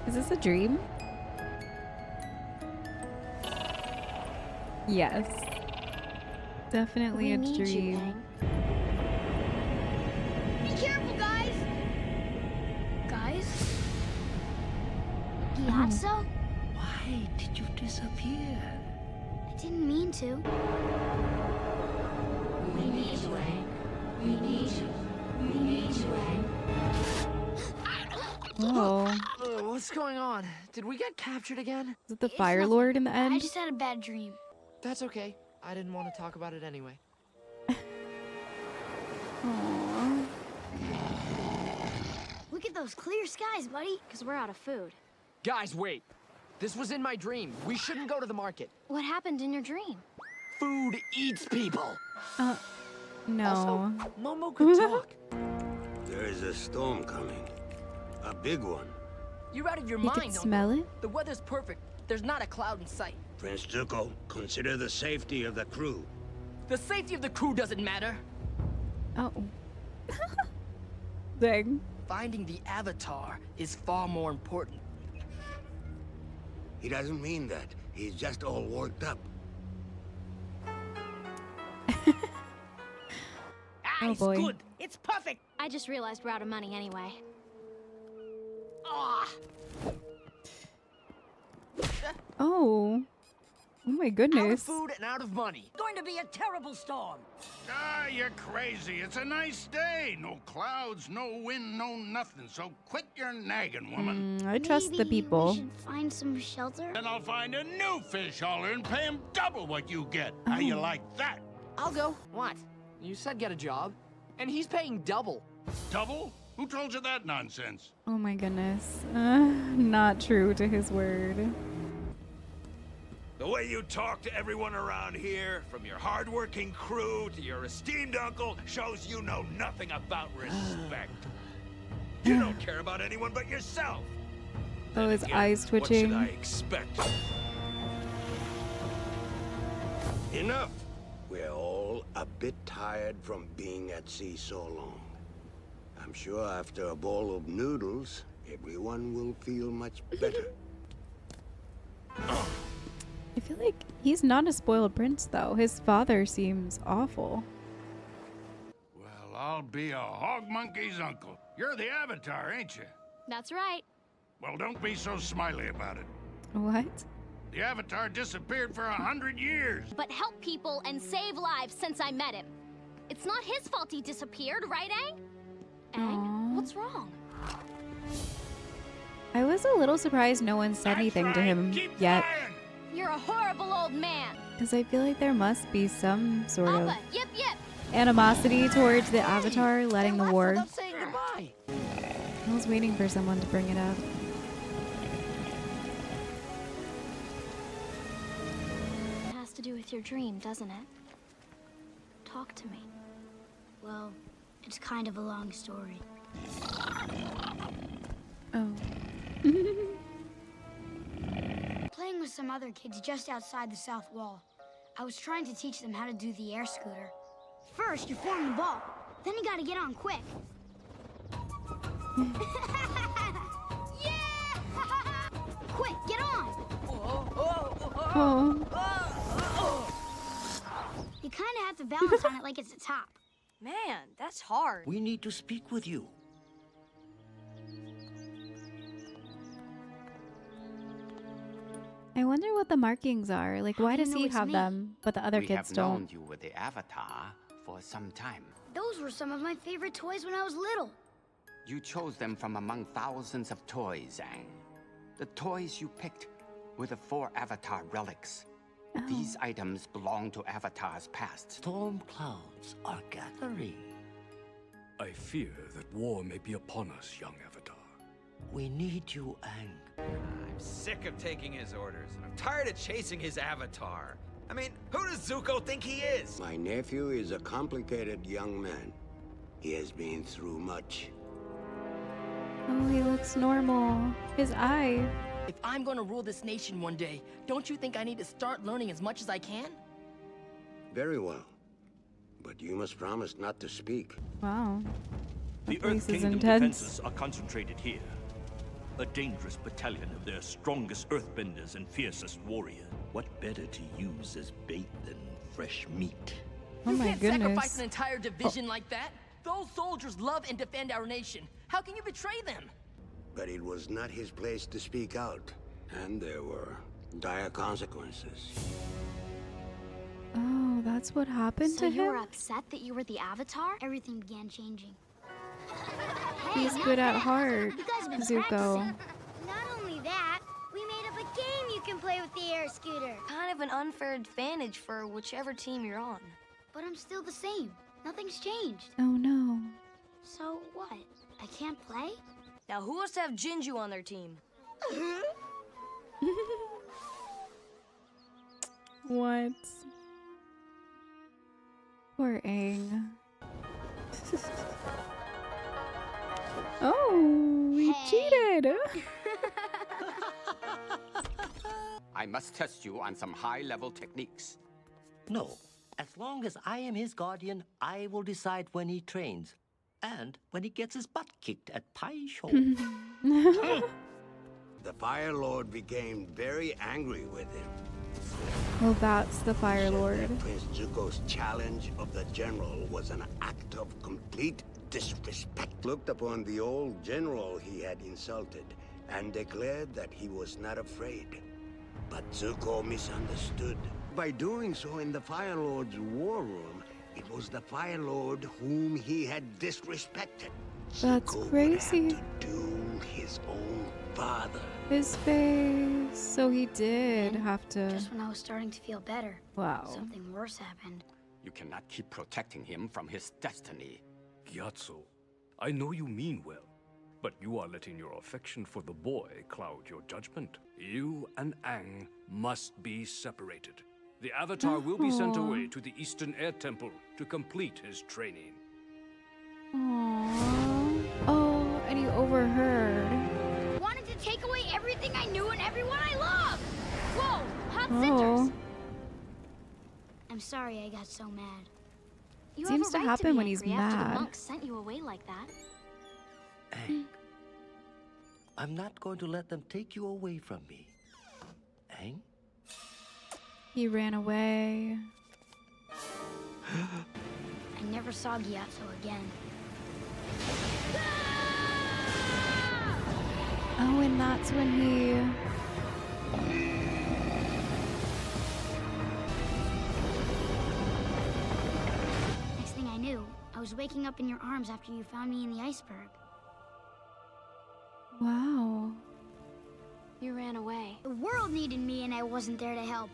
Is this a dream? Yes. Definitely a dream. Be careful, guys! Guys? Gyatso? Why did you disappear? I didn't mean to. We need you, Aang. We need you. We need you, Aang. Oh. What's going on? Did we get captured again? Is it the It's Fire nothing. Lord in the I end? just had a bad dream. That's okay. I didn't want to talk about it anyway. Aww. Look at those clear skies, buddy. Because we're out of food. Guys, wait. This was in my dream. We shouldn't go to the market. What happened in your dream? Food eats people. No. Also, Momo could talk. There is a storm coming. A big one. You're out of your You mind, can Uncle. smell it? The weather's perfect. There's not a cloud in sight. Prince Zuko, consider the safety of the crew. The safety of the crew doesn't matter. Oh. Dang. Finding the Avatar is far more important. He doesn't mean that. He's just all worked up. Oh boy. Good. It's perfect. I just realized we're out of money anyway. Ah. Oh. Oh my Out of goodness. food and out of money. Going to be a terrible storm. Ah, you're crazy. It's a nice day. No clouds, no wind, no nothing. So quit your nagging, woman. I trust the Maybe people. we should find some shelter. Then I'll find a new fish hauler and pay him double what you get. How you like that? I'll go. What? You said get a job. And he's paying double. Double? Who told you that nonsense? Oh my goodness. Not true to his word. The way you talk to everyone around here, from your hardworking crew to your esteemed uncle, shows you know nothing about respect. You don't care about anyone but yourself. Oh, Then his again, eyes twitching. What should I expect? Enough! We're all a bit tired from being at sea so long. I'm sure after a bowl of noodles, everyone will feel much better. I feel like he's not a spoiled prince, though. His father seems awful. Well, I'll be a hog monkey's uncle. You're the Avatar, ain't you? That's right. Well, don't be so smiley about it. What? The Avatar disappeared for 100 years. But help people and save lives since I met him. It's not his fault he disappeared, right, Aang? Aang, what's wrong? I was a little surprised no one said anything to him Keep yet. flying. You're a horrible old man. Because I feel like there must be some sort of Appa, yip yip. animosity towards the Avatar letting the Left war. without saying goodbye. I was waiting for someone to bring it up. It has to do with your dream, doesn't it? Talk to me. Well, it's kind of a long story. Oh. Playing with some other kids just outside the south wall. I was trying to teach them how to do the air scooter. First, you form the ball. Then you gotta get on quick. Yeah! Quick, get on! Oh. You kinda have to balance on it like it's a top. Man, that's hard. We need to speak with you. I wonder what the markings are. Like, How why do you does know he it's have me? them, but the other We kids have known don't? you with the Avatar for some time. Those were some of my favorite toys when I was little. You chose them from among thousands of toys, Aang. The toys you picked were the 4 Avatar relics. Oh. These items belong to Avatars past. Storm clouds are gathering. I fear that war may be upon us, young Avatar. We need you, Aang. I'm sick of taking his orders, and I'm tired of chasing his avatar. I mean, who does Zuko think he is? My nephew is a complicated young man. He has been through much. Oh, he looks normal. His eye. If I'm gonna rule this nation one day, don't you think I need to start learning as much as I can? Very well. But you must promise not to speak. Wow. The That place Earth is Kingdom intense. defenses are concentrated here. A dangerous battalion of their strongest earthbenders and fiercest warriors. What better to use as bait than fresh meat? Oh You my can't goodness. sacrifice an entire division like that. Those soldiers love and defend our nation. How can you betray them? But it was not his place to speak out, and there were dire consequences. Oh, that's what happened So to you him? were upset that you were the Avatar? Everything began changing. He's good at heart, You guys have been Zuko. practicing. Not only that, we made up a game you can play with the air scooter. Kind of an unfair advantage for whichever team you're on. But I'm still the same. Nothing's changed. Oh no. So what? I can't play? Now who wants to have Jinju on their team? What? Poor Aang. Oh, we cheated. I must test you on some high-level techniques. No. As long as I am his guardian, I will decide when he trains. And when he gets his butt kicked at Pai Show. The Fire Lord became very angry with him. Well, that's the Fire Said Lord. that Prince Zuko's challenge of the general was an act of complete disrespect. Looked upon the old general he had insulted and declared that he was not afraid. But Zuko misunderstood. By doing so in the Fire Lord's war room, it was the Fire Lord whom he had disrespected. That's Zuko crazy. would have to duel his own father. His face. So he did have to. Just when I was starting to feel better, Wow. something worse happened. You cannot keep protecting him from his destiny. Gyatso, I know you mean well, but you are letting your affection for the boy cloud your judgment. You and Aang must be separated. The Avatar will be sent away to the Eastern Air Temple to complete his training. Aww. Oh, and he overheard. Wanted to take away everything I knew and everyone I love! Whoa! Hot Oh. scissors! I'm sorry I got so mad. You Seems have to a right happen be when he's angry after mad. the monks sent you away like that. Aang, I'm not going to let them take you away from me. Aang? He ran away. I never saw Gyatso again. Oh, and that's when he. Next thing I knew, I was waking up in your arms after you found me in the iceberg. Wow. You ran away. The world needed me and I wasn't there to help.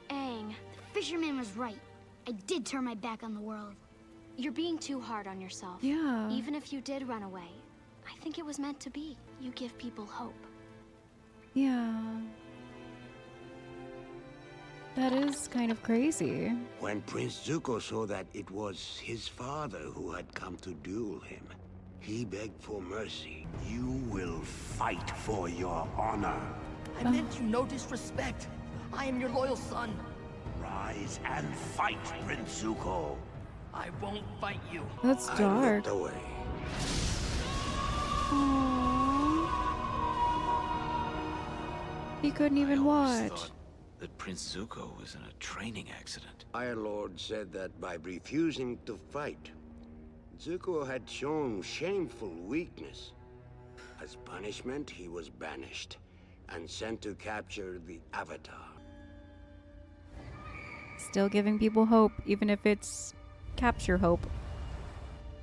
Aang, The fisherman was right. I did turn my back on the world. you're being too hard on yourself. Yeah. Even if you did run away, I think it was meant to be. You give people hope. Yeah. That is kind of crazy. When Prince Zuko saw that it was his father who had come to duel him, he begged for mercy. You will fight for your honor. I meant you no disrespect. I am your loyal son. Rise and fight, Prince Zuko. I won't fight you. That's I dark. looked away. Aww. He couldn't even watch. That Prince Zuko was in a training accident. Fire Lord said that by refusing to fight, Zuko had shown shameful weakness. As punishment, he was banished and sent to capture the Avatar. Still giving people hope, even if it's capture hope.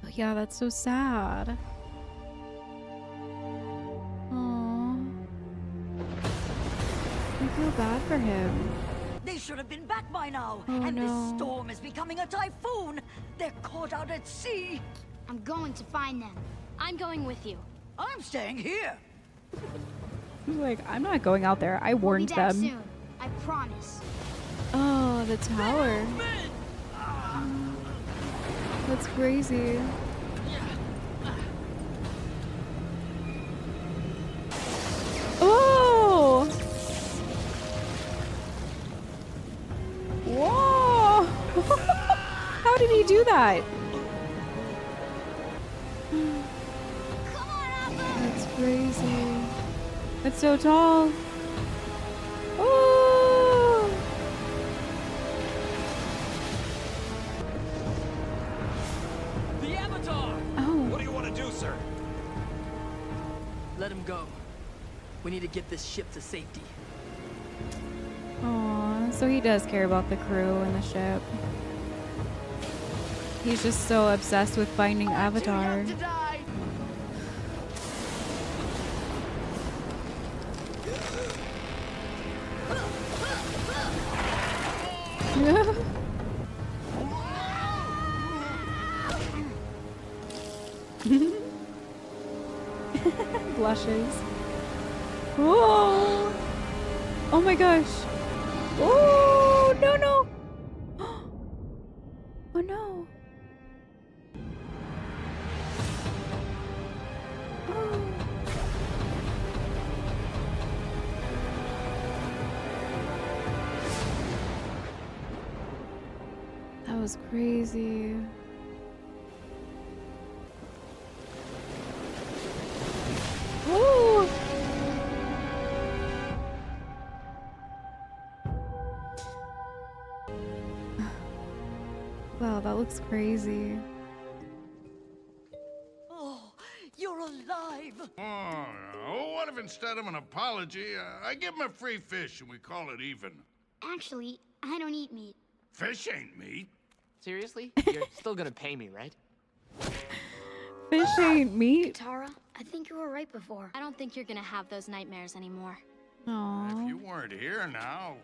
But yeah, that's so sad. Aww. I feel bad for him. They should have been back by now. Oh, and no. this storm is becoming a typhoon. They're caught out at sea. I'm going to find them. I'm going with you. I'm staying here. He's like, I'm not going out there. I We'll be warned back them. soon. I promise. Oh, the tower. That's crazy. Oh! Whoa! How did he do that? That's crazy. It's so tall. Oh! The Avatar! Oh. What do you want to do, sir? Let him go. We need to get this ship to safety. Aw, so he does care about the crew and the ship. He's just so obsessed with finding Avatar. Blushes. Whoa! Oh my gosh! Oh no no! Oh no! Oh. That was crazy. Ooh. Wow, that looks crazy. Oh, you're alive! Oh, what if instead of an apology, I give him a free fish and we call it even? Actually, I don't eat meat. Fish ain't meat. Seriously? You're still gonna pay me, right? Fish ain't meat. Katara, I think you were right before. I don't think you're gonna have those nightmares anymore. Aww. If you weren't here now,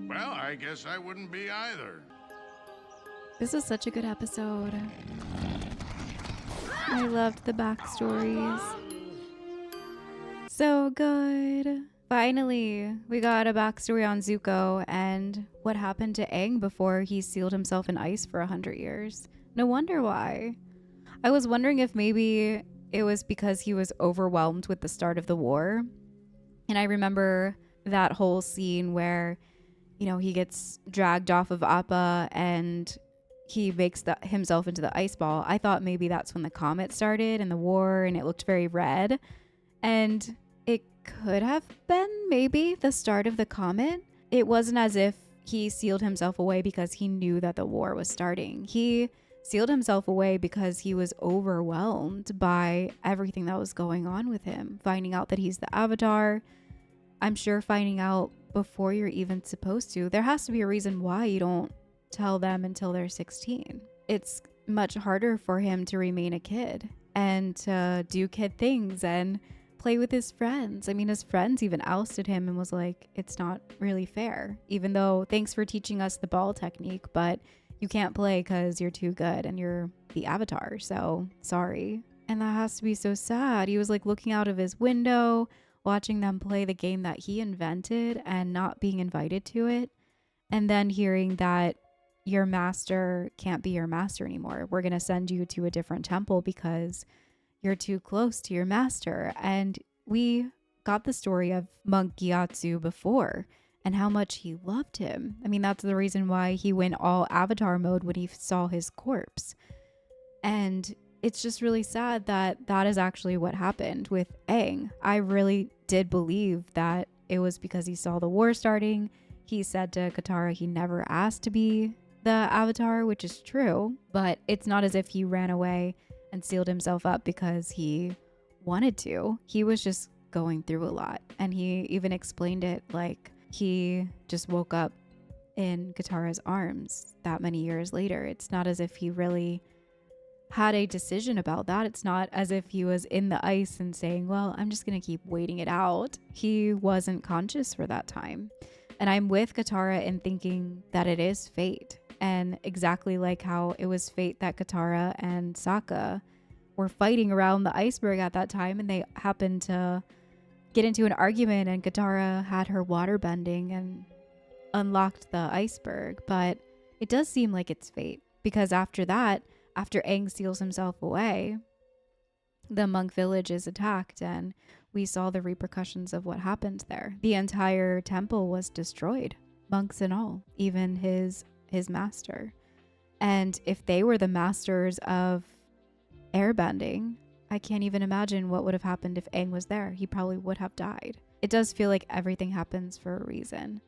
well, I guess I wouldn't be either. This is such a good episode. I loved the backstories. So good. Finally, we got a backstory on Zuko and what happened to Aang before he sealed himself in ice for 100 years. No wonder why. I was wondering if maybe it was because he was overwhelmed with the start of the war. And I remember that whole scene where, you know, he gets dragged off of Appa and he makes himself into the ice ball. I thought maybe that's when the comet started and the war and it looked very red. And it could have been maybe the start of the comet. It wasn't as if he sealed himself away because he knew that the war was starting. He sealed himself away because he was overwhelmed by everything that was going on with him. Finding out that he's the Avatar. I'm sure finding out before you're even supposed to. There has to be a reason why you don't tell them until they're 16. It's much harder for him to remain a kid and to do kid things and play with his friends. I mean, his friends even ousted him and was like, it's not really fair. Even though, thanks for teaching us the ball technique, but you can't play because you're too good and you're the Avatar, so sorry. And that has to be so sad. He was like looking out of his window, watching them play the game that he invented and not being invited to it. And then hearing that your master can't be your master anymore. We're going to send you to a different temple because you're too close to your master. And we got the story of Monk Gyatso before and how much he loved him. I mean, that's the reason why he went all Avatar mode when he saw his corpse. And it's just really sad that that is actually what happened with Aang. I really did believe that it was because he saw the war starting. He said to Katara he never asked to be the Avatar, which is true, but it's not as if he ran away and sealed himself up because he wanted to. He was just going through a lot. And he even explained it like he just woke up in Katara's arms that many years later. It's not as if he really had a decision about that. It's not as if he was in the ice and saying, well, I'm just going to keep waiting it out. He wasn't conscious for that time. And I'm with Katara in thinking that it is fate. And exactly like how it was fate that Katara and Sokka were fighting around the iceberg at that time, and they happened to get into an argument and Katara had her water bending and unlocked the iceberg. But it does seem like it's fate, because after that, after Aang seals himself away, the monk village is attacked and we saw the repercussions of what happened there. The entire temple was destroyed, monks and all, even his master. And if they were the masters of airbending, I can't even imagine what would have happened if Aang was there. He probably would have died. It does feel like everything happens for a reason.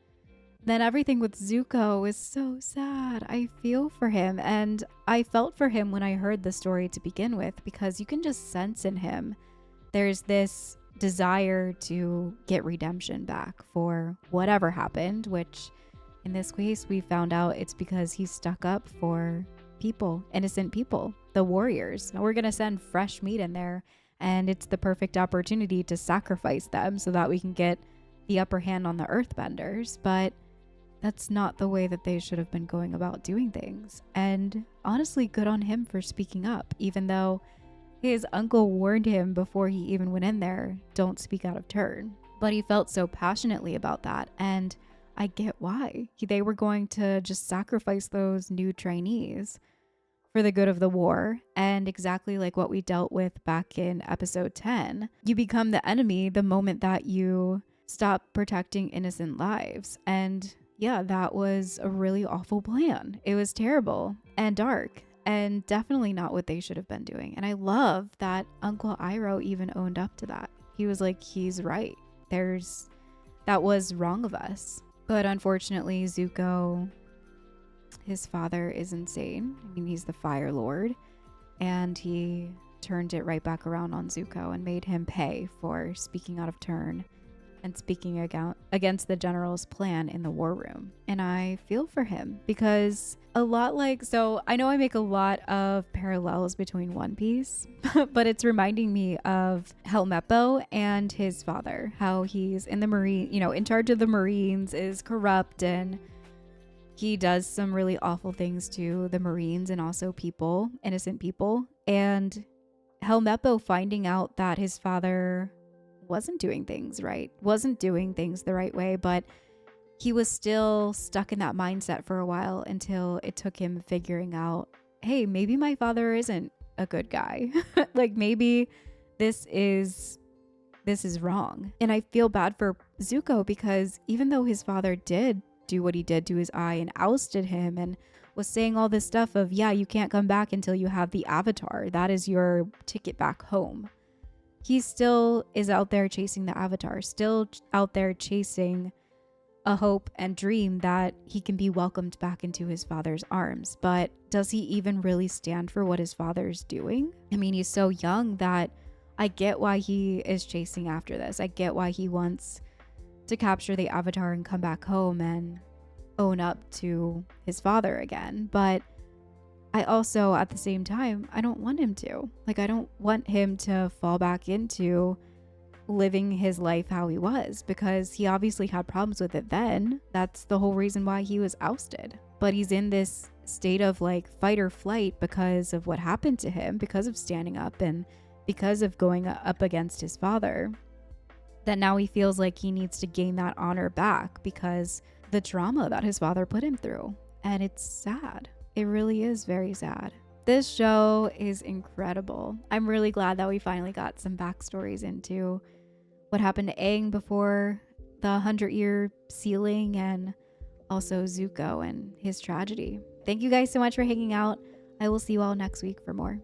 Then everything with Zuko is so sad. I feel for him, and I felt for him when I heard the story to begin with, because you can just sense in him there's this desire to get redemption back for whatever happened, which in this case we found out it's because he stuck up for people, innocent people, the warriors. Now we're going to send fresh meat in there, and it's the perfect opportunity to sacrifice them so that we can get the upper hand on the earthbenders. But that's not the way that they should have been going about doing things. And honestly, good on him for speaking up, even though his uncle warned him before he even went in there, don't speak out of turn. But he felt so passionately about that, and I get why. They were going to just sacrifice those new trainees for the good of the war. And exactly like what we dealt with back in episode 10, you become the enemy the moment that you stop protecting innocent lives. And yeah, that was a really awful plan. It was terrible and dark, and definitely not what they should have been doing. And I love that Uncle Iroh even owned up to that. He was like, he's right. That was wrong of us. But unfortunately, Zuko, his father, is insane. I mean, he's the Fire Lord, and he turned it right back around on Zuko and made him pay for speaking out of turn and speaking against the general's plan in the war room. And I feel for him, because so I know I make a lot of parallels between One Piece, but it's reminding me of Helmeppo and his father, how he's in the Marine, in charge of the Marines, is corrupt, and he does some really awful things to the Marines and also people, innocent people. And Helmeppo finding out that his father wasn't doing things the right way, but he was still stuck in that mindset for a while until it took him figuring out, hey, maybe my father isn't a good guy. Like, maybe this is wrong. And I feel bad for Zuko, because even though his father did do what he did to his eye and ousted him and was saying all this stuff of, yeah, you can't come back until you have the Avatar, that is your ticket back home, he still is out there chasing the Avatar, still out there chasing a hope and dream that he can be welcomed back into his father's arms. But does he even really stand for what his father's doing? I mean, he's so young that I get why he is chasing after this. I get why he wants to capture the Avatar and come back home and own up to his father again. But I also, at the same time, I don't want him to. Like, I don't want him to fall back into living his life how he was, because he obviously had problems with it then. That's the whole reason why he was ousted. But he's in this state of like fight or flight because of what happened to him, because of standing up and because of going up against his father, that now he feels like he needs to gain that honor back because the trauma that his father put him through. And it's sad. It really is very sad. This show is incredible. I'm really glad that we finally got some backstories into what happened to Aang before the 100-year sealing, and also Zuko and his tragedy. Thank you guys so much for hanging out. I will see you all next week for more.